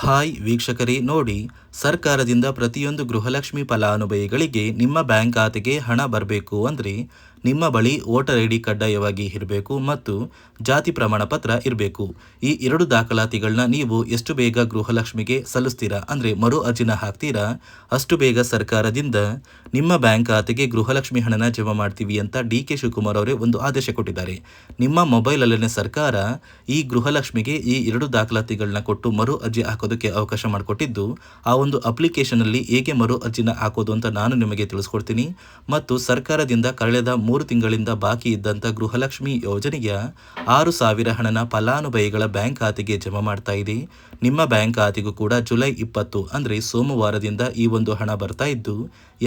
Hi ವೀಕ್ಷಕರೇ, ನೋಡಿ, ಸರ್ಕಾರದಿಂದ ಪ್ರತಿಯೊಂದು ಗೃಹಲಕ್ಷ್ಮಿ ಫಲಾನುಭವಿಗಳಿಗೆ ನಿಮ್ಮ ಬ್ಯಾಂಕ್ ಖಾತೆಗೆ ಹಣ ಬರಬೇಕು ಅಂದರೆ ನಿಮ್ಮ ಬಳಿ ವೋಟರ್ ಐ ಡಿ ಕಡ್ಡಾಯವಾಗಿ ಇರಬೇಕು ಮತ್ತು ಜಾತಿ ಪ್ರಮಾಣ ಪತ್ರ ಇರಬೇಕು. ಈ ಎರಡು ದಾಖಲಾತಿಗಳನ್ನ ನೀವು ಎಷ್ಟು ಬೇಗ ಗೃಹಲಕ್ಷ್ಮಿಗೆ ಸಲ್ಲಿಸ್ತೀರಾ ಅಂದರೆ ಮರು ಅರ್ಜಿನ ಹಾಕ್ತೀರಾ, ಅಷ್ಟು ಬೇಗ ಸರ್ಕಾರದಿಂದ ನಿಮ್ಮ ಬ್ಯಾಂಕ್ ಖಾತೆಗೆ ಗೃಹಲಕ್ಷ್ಮಿ ಹಣನ ಜಮಾ ಮಾಡ್ತೀವಿ ಅಂತ ಡಿ.ಕೆ. ಶಿವಕುಮಾರ್ ಅವರೇ ಒಂದು ಆದೇಶ ಕೊಟ್ಟಿದ್ದಾರೆ. ನಿಮ್ಮ ಮೊಬೈಲಲ್ಲೇ ಸರ್ಕಾರ ಈ ಗೃಹಲಕ್ಷ್ಮಿಗೆ ಈ ಎರಡು ದಾಖಲಾತಿಗಳನ್ನ ಕೊಟ್ಟು ಮರು ಅರ್ಜಿ ಹಾಕೋದಕ್ಕೆ ಅವಕಾಶ ಮಾಡಿಕೊಟ್ಟಿದ್ದು, ಆ ಒಂದು ಅಪ್ಲಿಕೇಶನಲ್ಲಿ ಹೇಗೆ ಮರು ಅರ್ಜಿನ ಹಾಕೋದು ಅಂತ ನಾನು ನಿಮಗೆ ತಿಳಿಸ್ಕೊಡ್ತೀನಿ. ಮತ್ತು ಸರ್ಕಾರದಿಂದ ಕಳೆದ 3 ತಿಂಗಳಿಂದ ಬಾಕಿ ಇದ್ದಂಥ ಗೃಹಲಕ್ಷ್ಮಿ ಯೋಜನೆಯ 6,000 ಹಣನ ಫಲಾನುಭವಿಗಳ ಬ್ಯಾಂಕ್ ಖಾತೆಗೆ ಜಮಾ ಮಾಡ್ತಾ ಇದೆ. ನಿಮ್ಮ ಬ್ಯಾಂಕ್ ಖಾತೆಗೂ ಕೂಡ ಜುಲೈ 20 ಅಂದರೆ ಸೋಮವಾರದಿಂದ ಈ ಒಂದು ಹಣ ಬರ್ತಾ ಇದ್ದು,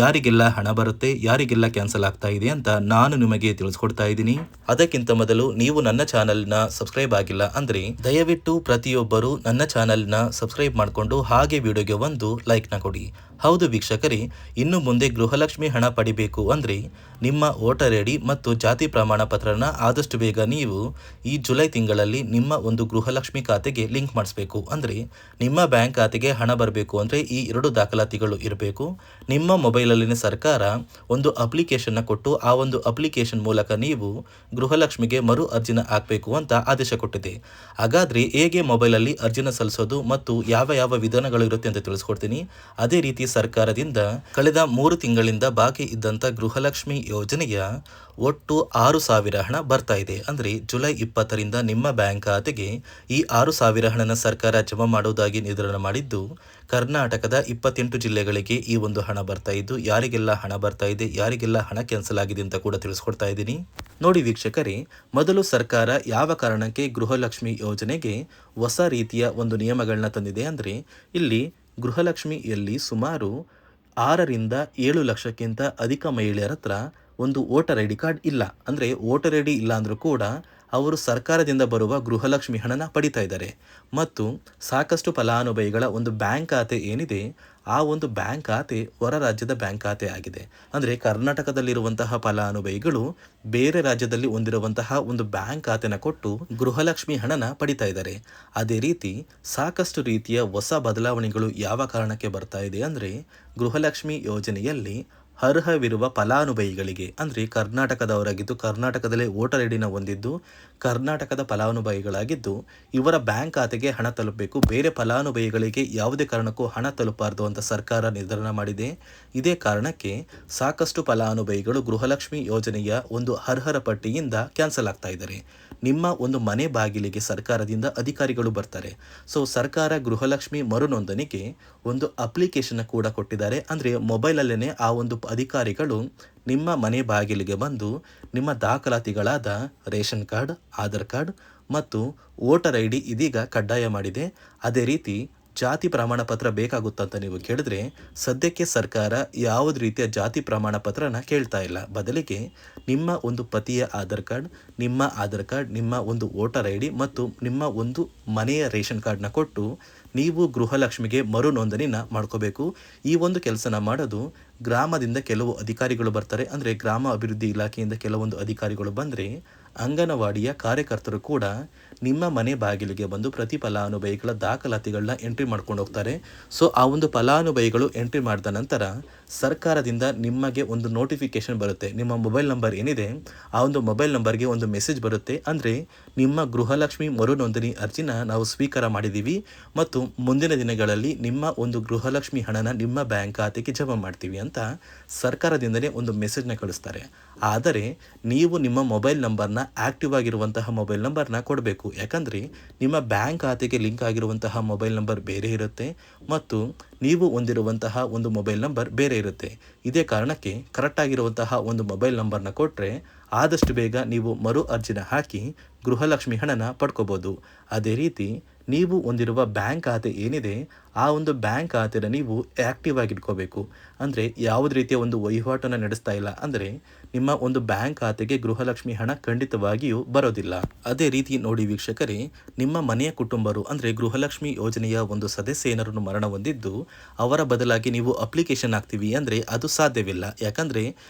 ಯಾರಿಗೆಲ್ಲ ಹಣ ಬರುತ್ತೆ, ಯಾರಿಗೆಲ್ಲ ಕ್ಯಾನ್ಸಲ್ ಆಗ್ತಾ ಇದೆ ಅಂತ ನಾನು ನಿಮಗೆ ತಿಳಿಸ್ಕೊಡ್ತಾ ಇದ್ದೀನಿ. ಅದಕ್ಕಿಂತ ಮೊದಲು ನೀವು ನನ್ನ ಚಾನಲ್ನ ಸಬ್ಸ್ಕ್ರೈಬ್ ಆಗಿಲ್ಲ ಅಂದರೆ ದಯವಿಟ್ಟು ಪ್ರತಿಯೊಬ್ಬರು ನನ್ನ ಚಾನಲ್ನ ಸಬ್ಸ್ಕ್ರೈಬ್ ಮಾಡಿಕೊಂಡು ಹಾಗೆ ವಿಡಿಯೋಗೆ ಒಂದು ಲೈಕ್ನ ಕೊಡಿ. ಹೌದು ವೀಕ್ಷಕರೇ, ಇನ್ನು ಮುಂದೆ ಗೃಹಲಕ್ಷ್ಮಿ ಹಣ ಪಡಿಬೇಕು ಅಂದರೆ ನಿಮ್ಮ ವೋಟರ್ ಐ ಡಿ ಮತ್ತು ಜಾತಿ ಪ್ರಮಾಣ ಪತ್ರನ ಆದಷ್ಟು ಬೇಗ ನೀವು ಈ ಜುಲೈ ತಿಂಗಳಲ್ಲಿ ನಿಮ್ಮ ಒಂದು ಗೃಹಲಕ್ಷ್ಮಿ ಖಾತೆಗೆ ಲಿಂಕ್ ಮಾಡಿಸ್ಬೇಕು. ಅಂದರೆ ನಿಮ್ಮ ಬ್ಯಾಂಕ್ ಖಾತೆಗೆ ಹಣ ಬರಬೇಕು ಅಂದರೆ ಈ ಎರಡು ದಾಖಲಾತಿಗಳು ಇರಬೇಕು. ನಿಮ್ಮ ಮೊಬೈಲಲ್ಲಿನ ಸರ್ಕಾರ ಒಂದು ಅಪ್ಲಿಕೇಶನ್ನ ಕೊಟ್ಟು ಆ ಒಂದು ಅಪ್ಲಿಕೇಶನ್ ಮೂಲಕ ನೀವು ಗೃಹಲಕ್ಷ್ಮಿಗೆ ಮರು ಅರ್ಜಿನ ಹಾಕಬೇಕು ಅಂತ ಆದೇಶ ಕೊಟ್ಟಿದೆ. ಹಾಗಾದರೆ ಹೇಗೆ ಮೊಬೈಲಲ್ಲಿ ಅರ್ಜಿನ ಸಲ್ಲಿಸೋದು ಮತ್ತು ಯಾವ ಯಾವ ವಿಧಾನಗಳು ಇರುತ್ತೆ ಅಂತ ತಿಳಿಸ್ಕೊಡ್ತೀನಿ. ಅದೇ ರೀತಿ ಸರ್ಕಾರದಿಂದ ಕಳೆದ 3 ತಿಂಗಳಿಂದ ಬಾಕಿ ಇದ್ದಂಥ ಗೃಹಲಕ್ಷ್ಮಿ ಯೋಜನೆಯ ಒಟ್ಟು 6,000 ಹಣ ಬರ್ತಾ ಇದೆ. ಅಂದರೆ ಜುಲೈ 20ರಿಂದ ನಿಮ್ಮ ಬ್ಯಾಂಕ್ ಖಾತೆಗೆ ಈ 6,000 ಹಣನ ಸರ್ಕಾರ ಜಮಾ ಮಾಡುವುದಾಗಿ ನಿರ್ಧಾರ ಮಾಡಿದ್ದು, ಕರ್ನಾಟಕದ 28 ಜಿಲ್ಲೆಗಳಿಗೆ ಈ ಒಂದು ಹಣ ಬರ್ತಾ ಇದ್ದು, ಯಾರಿಗೆಲ್ಲ ಹಣ ಬರ್ತಾ ಇದೆ, ಯಾರಿಗೆಲ್ಲ ಹಣ ಕ್ಯಾನ್ಸಲ್ ಆಗಿದೆ ಅಂತ ಕೂಡ ತಿಳಿಸ್ಕೊಡ್ತಾ ಇದ್ದೀನಿ. ನೋಡಿ ವೀಕ್ಷಕರೇ, ಮೊದಲು ಸರ್ಕಾರ ಯಾವ ಕಾರಣಕ್ಕೆ ಗೃಹಲಕ್ಷ್ಮಿ ಯೋಜನೆಗೆ ಹೊಸ ರೀತಿಯ ಒಂದು ನಿಯಮಗಳನ್ನ ತಂದಿದೆ ಅಂದರೆ, ಇಲ್ಲಿ ಗೃಹಲಕ್ಷ್ಮಿಯಲ್ಲಿ ಸುಮಾರು 6ರಿಂದ 7 ಲಕ್ಷಕ್ಕಿಂತ ಅಧಿಕ ಮಹಿಳೆಯರ ಹತ್ರ ಒಂದು ವೋಟರ್ ಐ ಡಿ ಕಾರ್ಡ್ ಇಲ್ಲ. ಅಂದರೆ ವೋಟರ್ ಐ ಡಿ ಇಲ್ಲ ಅಂದರೂ ಕೂಡ ಅವರು ಸರ್ಕಾರದಿಂದ ಬರುವ ಗೃಹಲಕ್ಷ್ಮಿ ಹಣನ ಪಡಿತಾ ಇದ್ದಾರೆ. ಮತ್ತು ಸಾಕಷ್ಟು ಫಲಾನುಭವಿಗಳ ಒಂದು ಬ್ಯಾಂಕ್ ಖಾತೆ ಏನಿದೆ, ಆ ಒಂದು ಬ್ಯಾಂಕ್ ಖಾತೆ ಹೊರ ರಾಜ್ಯದ ಬ್ಯಾಂಕ್ ಖಾತೆ ಆಗಿದೆ. ಅಂದರೆ ಕರ್ನಾಟಕದಲ್ಲಿರುವಂತಹ ಫಲಾನುಭವಿಗಳು ಬೇರೆ ರಾಜ್ಯದಲ್ಲಿ ಹೊಂದಿರುವಂತಹ ಒಂದು ಬ್ಯಾಂಕ್ ಖಾತೆನ ಕೊಟ್ಟು ಗೃಹಲಕ್ಷ್ಮಿ ಹಣನ ಪಡಿತಾ ಇದ್ದಾರೆ. ಅದೇ ರೀತಿ ಸಾಕಷ್ಟು ರೀತಿಯ ಹೊಸ ಬದಲಾವಣೆಗಳು ಯಾವ ಕಾರಣಕ್ಕೆ ಬರ್ತಾ ಇದೆ ಅಂದರೆ, ಗೃಹಲಕ್ಷ್ಮಿ ಯೋಜನೆಯಲ್ಲಿ ಅರ್ಹವಿರುವ ಫಲಾನುಭವಿಗಳಿಗೆ ಅಂದರೆ ಕರ್ನಾಟಕದವರಾಗಿದ್ದು, ಕರ್ನಾಟಕದಲ್ಲೇ ವೋಟರ್ ಐ ಡಿನ ಹೊಂದಿದ್ದು, ಕರ್ನಾಟಕದ ಫಲಾನುಭವಿಗಳಾಗಿದ್ದು ಇವರ ಬ್ಯಾಂಕ್ ಖಾತೆಗೆ ಹಣ ತಲುಪಬೇಕು. ಬೇರೆ ಫಲಾನುಭವಿಗಳಿಗೆ ಯಾವುದೇ ಕಾರಣಕ್ಕೂ ಹಣ ತಲುಪಬಾರದು ಅಂತ ಸರ್ಕಾರ ನಿರ್ಧಾರ ಮಾಡಿದೆ. ಇದೇ ಕಾರಣಕ್ಕೆ ಸಾಕಷ್ಟು ಫಲಾನುಭವಿಗಳು ಗೃಹಲಕ್ಷ್ಮಿ ಯೋಜನೆಯ ಒಂದು ಅರ್ಹರ ಪಟ್ಟಿಯಿಂದ ಕ್ಯಾನ್ಸಲ್ ಆಗ್ತಾ ಇದ್ದಾರೆ. ನಿಮ್ಮ ಒಂದು ಮನೆ ಬಾಗಿಲಿಗೆ ಸರ್ಕಾರದಿಂದ ಅಧಿಕಾರಿಗಳು ಬರ್ತಾರೆ. ಸೊ ಸರ್ಕಾರ ಗೃಹಲಕ್ಷ್ಮಿ ಮರು ನೋಂದಣಿಗೆ ಒಂದು ಅಪ್ಲಿಕೇಶನ್ ಕೂಡ ಕೊಟ್ಟಿದ್ದಾರೆ. ಅಂದರೆ ಮೊಬೈಲಲ್ಲೇ ಆ ಒಂದು ಅಧಿಕಾರಿಗಳು ನಿಮ್ಮ ಮನೆ ಬಾಗಿಲಿಗೆ ಬಂದು ನಿಮ್ಮ ದಾಖಲಾತಿಗಳಾದ ರೇಷನ್ ಕಾರ್ಡ್, ಆಧಾರ್ ಕಾರ್ಡ್ ಮತ್ತು ವೋಟರ್ ಐ ಡಿ ಇದೀಗ ಕಡ್ಡಾಯ ಮಾಡಿದೆ. ಅದೇ ರೀತಿ ಜಾತಿ ಪ್ರಮಾಣ ಪತ್ರ ಬೇಕಾಗುತ್ತಂತ ನೀವು ಕೇಳಿದ್ರೆ, ಸದ್ಯಕ್ಕೆ ಸರ್ಕಾರ ಯಾವುದೇ ರೀತಿಯ ಜಾತಿ ಪ್ರಮಾಣ ಪತ್ರನ ಕೇಳ್ತಾ ಇಲ್ಲ. ಬದಲಿಗೆ ನಿಮ್ಮ ಒಂದು ಪತಿಯ ಆಧಾರ್ ಕಾರ್ಡ್, ನಿಮ್ಮ ಒಂದು ವೋಟರ್ ಐ ಡಿ ಮತ್ತು ನಿಮ್ಮ ಒಂದು ಮನೆಯ ರೇಷನ್ ಕಾರ್ಡ್ನ ಕೊಟ್ಟು ನೀವು ಗೃಹಲಕ್ಷ್ಮಿಗೆ ಮರು ನೋಂದಣಿನ ಮಾಡ್ಕೋಬೇಕು. ಈ ಒಂದು ಕೆಲಸನ ಮಾಡೋದು ಗ್ರಾಮದಿಂದ ಕೆಲವು ಅಧಿಕಾರಿಗಳು ಬರ್ತಾರೆ. ಅಂದರೆ ಗ್ರಾಮ ಅಭಿವೃದ್ಧಿ ಇಲಾಖೆಯಿಂದ ಕೆಲವೊಂದು ಅಧಿಕಾರಿಗಳು ಬಂದರೆ, ಅಂಗನವಾಡಿಯ ಕಾರ್ಯಕರ್ತರು ಕೂಡ ನಿಮ್ಮ ಮನೆ ಬಾಗಿಲಿಗೆ ಬಂದು ಪ್ರತಿ ಫಲಾನುಭವಿಗಳ ದಾಖಲಾತಿಗಳನ್ನ ಎಂಟ್ರಿ ಮಾಡ್ಕೊಂಡು ಹೋಗ್ತಾರೆ. ಸೊ ಆ ಒಂದು ಫಲಾನುಭವಿಗಳು ಎಂಟ್ರಿ ಮಾಡಿದ ನಂತರ ಸರ್ಕಾರದಿಂದ ನಿಮಗೆ ಒಂದು ನೋಟಿಫಿಕೇಶನ್ ಬರುತ್ತೆ. ನಿಮ್ಮ ಮೊಬೈಲ್ ನಂಬರ್ ಏನಿದೆ, ಆ ಒಂದು ಮೊಬೈಲ್ ನಂಬರ್ಗೆ ಒಂದು ಮೆಸೇಜ್ ಬರುತ್ತೆ. ಅಂದರೆ ನಿಮ್ಮ ಗೃಹಲಕ್ಷ್ಮಿ ಮರು ನೋಂದಣಿ ಅರ್ಜಿನ ನಾವು ಸ್ವೀಕಾರ ಮಾಡಿದ್ದೀವಿ ಮತ್ತು ಮುಂದಿನ ದಿನಗಳಲ್ಲಿ ನಿಮ್ಮ ಒಂದು ಗೃಹಲಕ್ಷ್ಮಿ ಹಣನ ನಿಮ್ಮ ಬ್ಯಾಂಕ್ ಖಾತೆಗೆ ಜಮಾ ಮಾಡ್ತೀವಿ ಅಂತ ಸರ್ಕಾರದಿಂದಲೇ ಒಂದು ಮೆಸೇಜ್ನ ಕಳಿಸ್ತಾರೆ. ಆದರೆ ನೀವು ನಿಮ್ಮ ಮೊಬೈಲ್ ನಂಬರ್ನ ಆಕ್ಟಿವ್ ಆಗಿರುವಂತಹ ಮೊಬೈಲ್ ನಂಬರ್ನ ಕೊಡಬೇಕು. ಯಾಕಂದರೆ ನಿಮ್ಮ ಬ್ಯಾಂಕ್ ಖಾತೆಗೆ ಲಿಂಕ್ ಆಗಿರುವಂತಹ ಮೊಬೈಲ್ ನಂಬರ್ ಬೇರೆ ಇರುತ್ತೆ ಮತ್ತು ನೀವು ಹೊಂದಿರುವಂತಹ ಒಂದು ಮೊಬೈಲ್ ನಂಬರ್ ಬೇರೆ ಇರುತ್ತೆ. ಇದೇ ಕಾರಣಕ್ಕೆ ಕರೆಕ್ಟಾಗಿರುವಂತಹ ಒಂದು ಮೊಬೈಲ್ ನಂಬರ್ನ ಕೊಟ್ಟರೆ ಆದಷ್ಟು ಬೇಗ ನೀವು ಮರು ಅರ್ಜಿನ ಹಾಕಿ ಗೃಹಲಕ್ಷ್ಮಿ ಹಣನ ಪಡ್ಕೋಬೋದು. ಅದೇ ರೀತಿ ನೀವು ಹೊಂದಿರುವ ಬ್ಯಾಂಕ್ ಖಾತೆ ಏನಿದೆ, ಆ ಒಂದು ಬ್ಯಾಂಕ್ ಖಾತೆನ ನೀವು ಆ್ಯಕ್ಟಿವ್ ಆಗಿ ಇಟ್ಕೋಬೇಕು. ಅಂದರೆ ಯಾವುದೇ ರೀತಿಯ ಒಂದು ವಹಿವಾಟನ್ನು ನಡೆಸ್ತಾ ಇಲ್ಲ ಅಂದರೆ ನಿಮ್ಮ ಒಂದು ಬ್ಯಾಂಕ್ ಖಾತೆಗೆ ಗೃಹಲಕ್ಷ್ಮಿ ಹಣ ಖಂಡಿತವಾಗಿಯೂ ಬರೋದಿಲ್ಲ. ಅದೇ ರೀತಿ ನೋಡಿ ವೀಕ್ಷಕರೇ, ನಿಮ್ಮ ಮನೆಯ ಕುಟುಂಬರು ಅಂದರೆ ಗೃಹಲಕ್ಷ್ಮಿ ಯೋಜನೆಯ ಒಂದು ಸದಸ್ಯ ಏನಾರು ಮರಣ ಹೊಂದಿದ್ದು ಅವರ ಬದಲಾಗಿ ನೀವು ಅಪ್ಲಿಕೇಶನ್ ಹಾಕ್ತೀವಿ ಅಂದರೆ ಅದು ಸಾಧ್ಯವಿಲ್ಲ. ಯಾಕಂದರೆ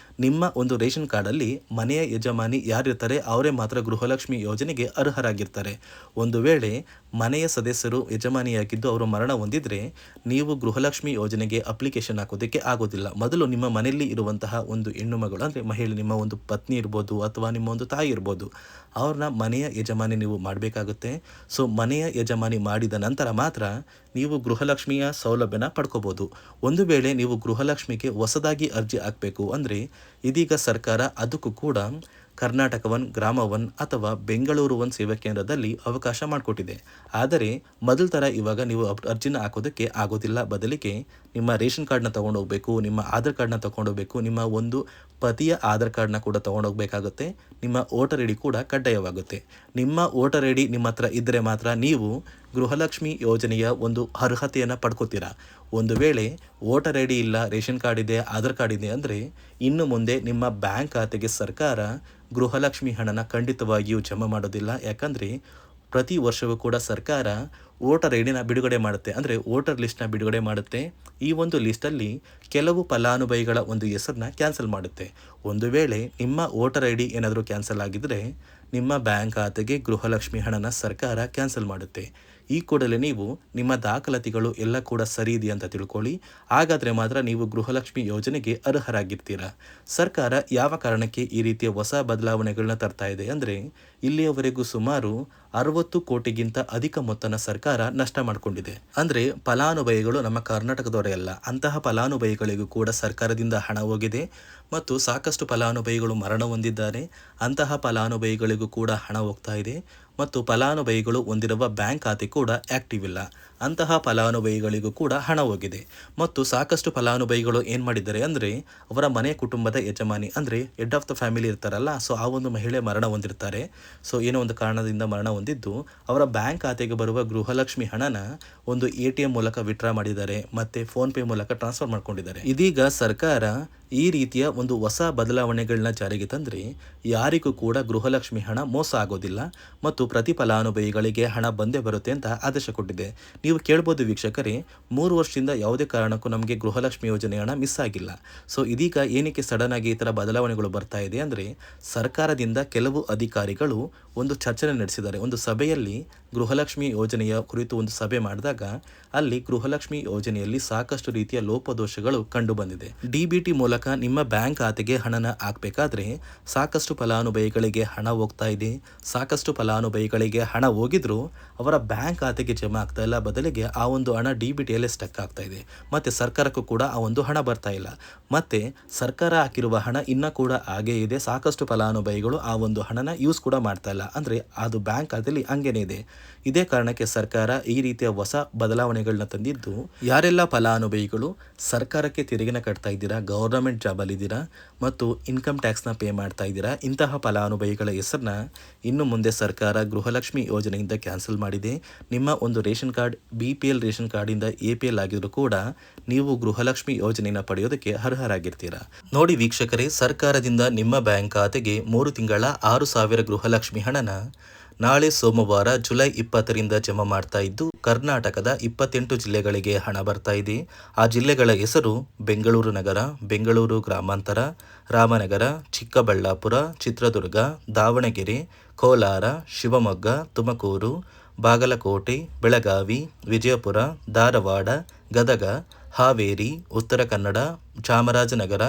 ನಿಮ್ಮ ಒಂದು ರೇಷನ್ ಕಾರ್ಡಲ್ಲಿ ಮನೆಯ ಯಜಮಾನಿ ಯಾರಿರ್ತಾರೆ ಅವರೇ ಮಾತ್ರ ಗೃಹಲಕ್ಷ್ಮಿ ಯೋಜನೆಗೆ ಅರ್ಹರಾಗಿರ್ತಾರೆ. ಒಂದು ವೇಳೆ ಮನೆಯ ಸದಸ್ಯರು ಯಜಮಾನಿಯಾಗಿದ್ದು ಅವರು ಮರಣ ಹೊಂದಿದ್ರೆ ನೀವು ಗೃಹಲಕ್ಷ್ಮಿ ಯೋಜನೆಗೆ ಅಪ್ಲಿಕೇಶನ್ ಹಾಕೋದಕ್ಕೆ ಆಗೋದಿಲ್ಲ. ಮೊದಲು ನಿಮ್ಮ ಮನೆಯಲ್ಲಿ ಇರುವಂತಹ ಒಂದು ಹೆಣ್ಣು ಮಗಳು ಅಂದರೆ ಮಹಿಳೆ, ನಿಮ್ಮ ಒಂದು ಪತ್ನಿ ಇರ್ಬೋದು ಅಥವಾ ನಿಮ್ಮ ಒಂದು ತಾಯಿ ಇರ್ಬೋದು, ಅವ್ರನ್ನ ಮನೆಯ ಯಜಮಾನಿ ನೀವು ಮಾಡಬೇಕಾಗುತ್ತೆ. ಸೊ ಮನೆಯ ಯಜಮಾನಿ ಮಾಡಿದ ನಂತರ ಮಾತ್ರ ನೀವು ಗೃಹಲಕ್ಷ್ಮಿಯ ಸೌಲಭ್ಯನ ಪಡ್ಕೋಬೋದು. ಒಂದು ವೇಳೆ ನೀವು ಗೃಹಲಕ್ಷ್ಮಿಗೆ ಹೊಸದಾಗಿ ಅರ್ಜಿ ಹಾಕಬೇಕು ಅಂದರೆ ಇದೀಗ ಸರ್ಕಾರ ಅದಕ್ಕೂ ಕೂಡ ಕರ್ನಾಟಕ ಒನ್, ಗ್ರಾಮ ಒನ್ ಅಥವಾ ಬೆಂಗಳೂರು ಒನ್ ಸೇವಾ ಕೇಂದ್ರದಲ್ಲಿ ಅವಕಾಶ ಮಾಡಿಕೊಟ್ಟಿದೆ. ಆದರೆ ಮೊದಲ ಥರ ಇವಾಗ ನೀವು ಅರ್ಜಿನ ಹಾಕೋದಕ್ಕೆ ಆಗೋದಿಲ್ಲ. ಬದಲಿಗೆ ನಿಮ್ಮ ರೇಷನ್ ಕಾರ್ಡ್ನ ತೊಗೊಂಡೋಗ್ಬೇಕು, ನಿಮ್ಮ ಆಧಾರ್ ಕಾರ್ಡ್ನ ತೊಗೊಂಡೋಗ್ಬೇಕು, ನಿಮ್ಮ ಒಂದು ಪತಿಯ ಆಧಾರ್ ಕಾರ್ಡ್ನ ಕೂಡ ತೊಗೊಂಡೋಗ್ಬೇಕಾಗುತ್ತೆ. ನಿಮ್ಮ ವೋಟರ್ ಐ ಡಿ ಕೂಡ ಕಡ್ಡಾಯವಾಗುತ್ತೆ. ನಿಮ್ಮ ವೋಟರ್ ಐ ಡಿ ನಿಮ್ಮ ಹತ್ರ ಇದ್ದರೆ ಮಾತ್ರ ನೀವು ಗೃಹಲಕ್ಷ್ಮಿ ಯೋಜನೆಯ ಒಂದು ಅರ್ಹತೆಯನ್ನು ಪಡ್ಕೋತೀರಾ. ಒಂದು ವೇಳೆ ವೋಟರ್ ಐ ಡಿ ಇಲ್ಲ, ರೇಷನ್ ಕಾರ್ಡ್ ಇದೆ, ಆಧಾರ್ ಕಾರ್ಡ್ ಇದೆ ಅಂದರೆ ಇನ್ನು ಮುಂದೆ ನಿಮ್ಮ ಬ್ಯಾಂಕ್ ಖಾತೆಗೆ ಸರ್ಕಾರ ಗೃಹಲಕ್ಷ್ಮಿ ಹಣನ ಖಂಡಿತವಾಗಿಯೂ ಜಮಾ ಮಾಡೋದಿಲ್ಲ. ಯಾಕಂದರೆ ಪ್ರತಿ ವರ್ಷವೂ ಕೂಡ ಸರ್ಕಾರ ವೋಟರ್ ಐ ಡಿನ ಬಿಡುಗಡೆ ಮಾಡುತ್ತೆ, ಅಂದರೆ ವೋಟರ್ ಲಿಸ್ಟ್ನ ಬಿಡುಗಡೆ ಮಾಡುತ್ತೆ. ಈ ಒಂದು ಲಿಸ್ಟಲ್ಲಿ ಕೆಲವು ಫಲಾನುಭವಿಗಳ ಒಂದು ಹೆಸರನ್ನ ಕ್ಯಾನ್ಸಲ್ ಮಾಡುತ್ತೆ. ಒಂದು ವೇಳೆ ನಿಮ್ಮ ವೋಟರ್ ಐ ಡಿ ಏನಾದರೂ ಕ್ಯಾನ್ಸಲ್ ಆಗಿದ್ದರೆ ನಿಮ್ಮ ಬ್ಯಾಂಕ್ ಖಾತೆಗೆ ಗೃಹಲಕ್ಷ್ಮಿ ಹಣನ ಸರ್ಕಾರ ಕ್ಯಾನ್ಸಲ್ ಮಾಡುತ್ತೆ. ಈ ಕೂಡಲೇ ನೀವು ನಿಮ್ಮ ದಾಖಲಾತಿಗಳು ಎಲ್ಲ ಕೂಡ ಸರಿ ಇದೆ ಅಂತ ತಿಳ್ಕೊಳ್ಳಿ. ಹಾಗಾದರೆ ಮಾತ್ರ ನೀವು ಗೃಹಲಕ್ಷ್ಮಿ ಯೋಜನೆಗೆ ಅರ್ಹರಾಗಿರ್ತೀರಾ. ಸರ್ಕಾರ ಯಾವ ಕಾರಣಕ್ಕೆ ಈ ರೀತಿಯ ಹೊಸ ಬದಲಾವಣೆಗಳನ್ನ ತರ್ತಾ ಇದೆ ಅಂದರೆ ಇಲ್ಲಿಯವರೆಗೂ ಸುಮಾರು 60 ಕೋಟಿಗಿಂತ ಅಧಿಕ ಮೊತ್ತನ ಸರ್ಕಾರ ನಷ್ಟ ಮಾಡಿಕೊಂಡಿದೆ. ಅಂದರೆ ಫಲಾನುಭವಿಗಳು ನಮ್ಮ ಕರ್ನಾಟಕದವರೇ ಅಲ್ಲ, ಅಂತಹ ಫಲಾನುಭವಿಗಳಿಗೂ ಕೂಡ ಸರ್ಕಾರದಿಂದ ಹಣ ಹೋಗಿದೆ ಮತ್ತು ಸಾಕಷ್ಟು ಫಲಾನುಭವಿಗಳು ಮರಣ ಹೊಂದಿದ್ದಾರೆ. ಅಂತಹ ಫಲಾನುಭವಿಗಳಿಗೂ ಕೂಡ ಹಣ ಹೋಗ್ತಾ ಇದೆ ಮತ್ತು ಫಲಾನುಭವಿಗಳು ಹೊಂದಿರುವ ಬ್ಯಾಂಕ್ ಖಾತೆ ಕೂಡ ಆ್ಯಕ್ಟಿವ್ ಇಲ್ಲ. ಅಂತಹ ಫಲಾನುಭವಿಗಳಿಗೂ ಕೂಡ ಹಣ ಹೋಗಿದೆ ಮತ್ತು ಸಾಕಷ್ಟು ಫಲಾನುಭವಿಗಳು ಏನು ಮಾಡಿದ್ದಾರೆ ಅಂದರೆ ಅವರ ಮನೆ ಕುಟುಂಬದ ಯಜಮಾನಿ ಅಂದರೆ ಹೆಡ್ ಆಫ್ ದ ಫ್ಯಾಮಿಲಿ ಇರ್ತಾರಲ್ಲ, ಸೊ ಆ ಒಂದು ಮಹಿಳೆ ಮರಣ ಹೊಂದಿರ್ತಾರೆ. ಸೊ ಏನೋ ಒಂದು ಕಾರಣದಿಂದ ಮರಣ ಹೊಂದಿದ್ದು ಅವರ ಬ್ಯಾಂಕ್ ಖಾತೆಗೆ ಬರುವ ಗೃಹಲಕ್ಷ್ಮಿ ಹಣನ ಒಂದು ATM ಮೂಲಕ ವಿತ್ಡ್ರಾ ಮಾಡಿದ್ದಾರೆ ಮತ್ತು ಫೋನ್ಪೇ ಮೂಲಕ ಟ್ರಾನ್ಸ್ಫರ್ ಮಾಡ್ಕೊಂಡಿದ್ದಾರೆ. ಇದೀಗ ಸರ್ಕಾರ ಈ ರೀತಿಯ ಒಂದು ಹೊಸ ಬದಲಾವಣೆಗಳನ್ನ ಜಾರಿಗೆ ತಂದರೆ ಯಾರಿಗೂ ಕೂಡ ಗೃಹಲಕ್ಷ್ಮಿ ಹಣ ಮೋಸ ಆಗೋದಿಲ್ಲ ಮತ್ತು ಪ್ರತಿ ಫಲಾನುಭವಿಗಳಿಗೆ ಹಣ ಬಂದೇ ಬರುತ್ತೆ ಅಂತ ಆದೇಶ ಕೊಟ್ಟಿದೆ. ನೀವು ಕೇಳ್ಬೋದು ವೀಕ್ಷಕರೇ, 3 ವರ್ಷದಿಂದ ಯಾವುದೇ ಕಾರಣಕ್ಕೂ ನಮಗೆ ಗೃಹಲಕ್ಷ್ಮಿ ಯೋಜನೆ ಹಣ ಮಿಸ್ ಆಗಿಲ್ಲ. ಸೊ ಇದೀಗ ಏನಕ್ಕೆ ಸಡನ್ ಆಗಿ ಈ ಥರ ಬದಲಾವಣೆಗಳು ಬರ್ತಾ ಇದೆ ಅಂದರೆ ಸರ್ಕಾರದಿಂದ ಕೆಲವು ಅಧಿಕಾರಿಗಳು ಒಂದು ಚರ್ಚೆ ನಡೆಸಿದ್ದಾರೆ. ಒಂದು ಸಭೆಯಲ್ಲಿ ಗೃಹಲಕ್ಷ್ಮಿ ಯೋಜನೆಯ ಕುರಿತು ಒಂದು ಸಭೆ ಮಾಡಿದಾಗ ಅಲ್ಲಿ ಗೃಹಲಕ್ಷ್ಮಿ ಯೋಜನೆಯಲ್ಲಿ ಸಾಕಷ್ಟು ರೀತಿಯ ಲೋಪದೋಷಗಳು ಕಂಡು ಬಂದಿದೆ. DBT ಮೂಲಕ ನಿಮ್ಮ ಬ್ಯಾಂಕ್ ಖಾತೆಗೆ ಹಣನ ಹಾಕಬೇಕಾದ್ರೆ ಸಾಕಷ್ಟು ಫಲಾನುಭವಿಗಳಿಗೆ ಹಣ ಹೋಗ್ತಾ ಇದೆ. ಸಾಕಷ್ಟು ಫಲಾನುಭವಿಗಳಿಗೆ ಹಣ ಹೋಗಿದ್ರು ಅವರ ಬ್ಯಾಂಕ್ ಖಾತೆಗೆ ಜಮಾ ಆಗ್ತಾ ಇಲ್ಲ, ಬದಲಿಗೆ ಆ ಒಂದು ಹಣ DBTಯಲ್ಲೇ ಸ್ಟಕ್ ಆಗ್ತಾ ಇದೆ. ಮತ್ತು ಸರ್ಕಾರಕ್ಕೂ ಕೂಡ ಆ ಒಂದು ಹಣ ಬರ್ತಾ ಇಲ್ಲ. ಮತ್ತು ಸರ್ಕಾರ ಹಾಕಿರುವ ಹಣ ಇನ್ನೂ ಕೂಡ ಹಾಗೇ ಇದೆ. ಸಾಕಷ್ಟು ಫಲಾನುಭವಿಗಳು ಆ ಒಂದು ಹಣನ ಯೂಸ್ ಕೂಡ ಮಾಡ್ತಾ ಇಲ್ಲ, ಅಂದರೆ ಅದು ಬ್ಯಾಂಕ್ ಖಾತೆಯಲ್ಲಿ ಹಂಗೇನೆ ಇದೆ. ಇದೇ ಕಾರಣಕ್ಕೆ ಸರ್ಕಾರ ಈ ರೀತಿಯ ಹೊಸ ಬದಲಾವಣೆಗಳನ್ನ ತಂದಿದ್ದು, ಯಾರೆಲ್ಲ ಫಲಾನುಭವಿಗಳು ಸರ್ಕಾರಕ್ಕೆ ತೆರಿಗೆನ ಕಟ್ತಾ ಇದ್ದೀರಾ, ಗೌರ್ನಮೆಂಟ್ ಜಾಬಲ್ಲಿದ್ದೀರಾ ಮತ್ತು ಇನ್ಕಮ್ ಟ್ಯಾಕ್ಸ್ನ ಪೇ ಮಾಡ್ತಾ ಇದ್ದೀರಾ, ಇಂತಹ ಫಲಾನುಭವಿಗಳ ಹೆಸರನ್ನ ಇನ್ನು ಮುಂದೆ ಸರ್ಕಾರ ಗೃಹಲಕ್ಷ್ಮಿ ಯೋಜನೆಯಿಂದ ಕ್ಯಾನ್ಸಲ್ ಮಾಡಿದೆ. ನಿಮ್ಮ ಒಂದು ರೇಷನ್ ಕಾರ್ಡ್ BPL ರೇಷನ್ ಕಾರ್ಡಿಂದ APL ಆಗಿದ್ರು ಕೂಡ ನೀವು ಗೃಹಲಕ್ಷ್ಮಿ ಯೋಜನೆಯನ್ನು ಪಡೆಯೋದಕ್ಕೆ ಅರ್ಹರಾಗಿರ್ತೀರಾ. ನೋಡಿ ವೀಕ್ಷಕರೇ, ಸರ್ಕಾರದಿಂದ ನಿಮ್ಮ ಬ್ಯಾಂಕ್ ಖಾತೆಗೆ 3 ತಿಂಗಳ 6,000 ಗೃಹಲಕ್ಷ್ಮಿ ಹಣನ ನಾಳೆ ಸೋಮವಾರ ಜುಲೈ 20ರಿಂದ ಜಮಾ ಮಾಡ್ತಾ ಇದ್ದು ಕರ್ನಾಟಕದ 28 ಜಿಲ್ಲೆಗಳಿಗೆ ಹಣ ಬರ್ತಾ ಇದೆ. ಆ ಜಿಲ್ಲೆಗಳ ಹೆಸರು ಬೆಂಗಳೂರು ನಗರ, ಬೆಂಗಳೂರು ಗ್ರಾಮಾಂತರ, ರಾಮನಗರ, ಚಿಕ್ಕಬಳ್ಳಾಪುರ, ಚಿತ್ರದುರ್ಗ, ದಾವಣಗೆರೆ, ಕೋಲಾರ, ಶಿವಮೊಗ್ಗ, ತುಮಕೂರು, ಬಾಗಲಕೋಟೆ, ಬೆಳಗಾವಿ, ವಿಜಯಪುರ, ಧಾರವಾಡ, ಗದಗ, ಹಾವೇರಿ, ಉತ್ತರ ಕನ್ನಡ, ಚಾಮರಾಜನಗರ,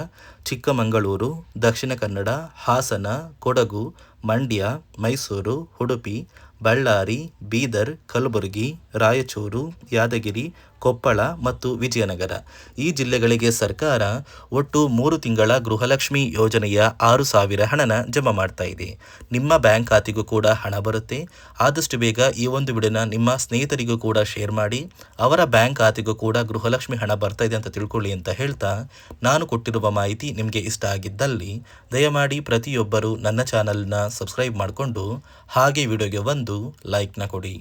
ಚಿಕ್ಕಮಗಳೂರು, ದಕ್ಷಿಣ ಕನ್ನಡ, ಹಾಸನ, ಕೊಡಗು, ಮಂಡ್ಯ, ಮೈಸೂರು, ಉಡುಪಿ, ಬಳ್ಳಾರಿ, ಬೀದರ್, ಕಲಬುರಗಿ, ರಾಯಚೂರು, ಯಾದಗಿರಿ, ಕೊಪ್ಪಳ ಮತ್ತು ವಿಜಯನಗರ ಈ ಜಿಲ್ಲೆಗಳಿಗೆ ಸರ್ಕಾರ ಒಟ್ಟು 3 ತಿಂಗಳ ಗೃಹಲಕ್ಷ್ಮಿ ಯೋಜನೆಯ 6,000 ಹಣನ ಜಮಾ ಮಾಡ್ತಾ ಇದೆ. ನಿಮ್ಮ ಬ್ಯಾಂಕ್ ಖಾತೆಗೂ ಕೂಡ ಹಣ ಬರುತ್ತೆ. ಆದಷ್ಟು ಬೇಗ ಈ ಒಂದು ವಿಡಿಯೋನ ನಿಮ್ಮ ಸ್ನೇಹಿತರಿಗೂ ಕೂಡ ಶೇರ್ ಮಾಡಿ, ಅವರ ಬ್ಯಾಂಕ್ ಖಾತೆಗೂ ಕೂಡ ಗೃಹಲಕ್ಷ್ಮಿ ಹಣ ಬರ್ತಾ ಇದೆ ಅಂತ ತಿಳ್ಕೊಳ್ಳಿ ಅಂತ ಹೇಳ್ತಾ, ನಾನು ಕೊಟ್ಟಿರುವ ಮಾಹಿತಿ ನಿಮಗೆ ಇಷ್ಟ ಆಗಿದ್ದಲ್ಲಿ ದಯಮಾಡಿ ಪ್ರತಿಯೊಬ್ಬರು ನನ್ನ ಚಾನಲ್ನ ಸಬ್ಸ್ಕ್ರೈಬ್ ಮಾಡಿಕೊಂಡು ಹಾಗೆ ವಿಡಿಯೋಗೆ ಒಂದು ಲೈಕ್ನ ಕೊಡಿ.